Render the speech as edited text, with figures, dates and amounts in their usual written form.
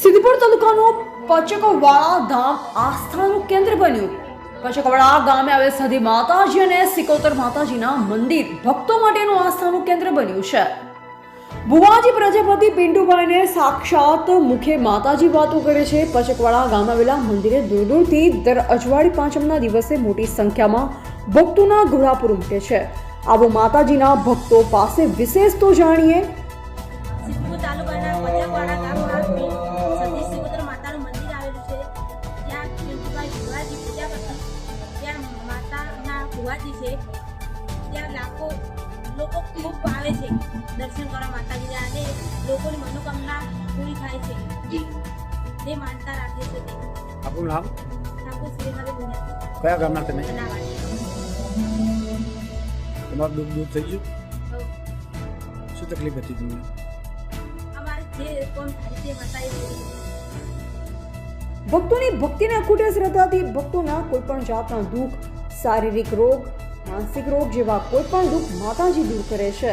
સિદ્ધપુર તાલુકાનું પચકવાડા ગામ આસ્થાનું કેન્દ્ર બન્યું. પચકવાડા ગામે આવેલ સધી માતાજી અને સિકોતર માતાજીના મંદિર ભક્તો માટેનું આસ્થાનું કેન્દ્ર બન્યું છે. ભુવાજી પ્રજાપતિ પિન્ટુભાઈને સાક્ષાત મુખે માતાજી વાતો કરે છે. પચકવાડા ગામ આવેલા મંદિરે દૂર દૂરથી દર અજવાળી પાંચમના દિવસે મોટી સંખ્યામાં ભક્તોના ઘોડાપુર ઉમટે છે. આવો માતાજીના ભક્તો પાસે વિશેષ તો જાણીએ. સિદ્ધપુર તાલુકાના પચકવાડા ગામમાં સતી સિકોતર માતાનું મંદિર આવેલું છે. ત્યાં પિન્ટુભાઈ ભુવાજી પૂજા કરતા. ત્યાં માતાના ભુવાજી છે. ત્યાં લાખો લોકો ખૂબ આવે છે દર્શન કરવા માતાજીના, અને લોકોની મનોકામના પૂરી થાય છે. જે માનતા રાખે છે તે. આપણું નામ? ઠાકોર શ્રીહરિ બુનિયા. કયા ગામના તમે? બનાવાડી. તમારું દુઃખ થઈ ગયું? શું તકલીફ હતી તમને? અમારે જે કોણ થાય તે માતાએ ભક્તોની ભક્તિને અખૂટે શ્રદ્ધાથી ભક્તોના કોઈ પણ જાતના દુઃખ, શારીરિક રોગ, માનસિક રોગ જેવા કોઈ પણ દુઃખ માતાજી દૂર કરે છે.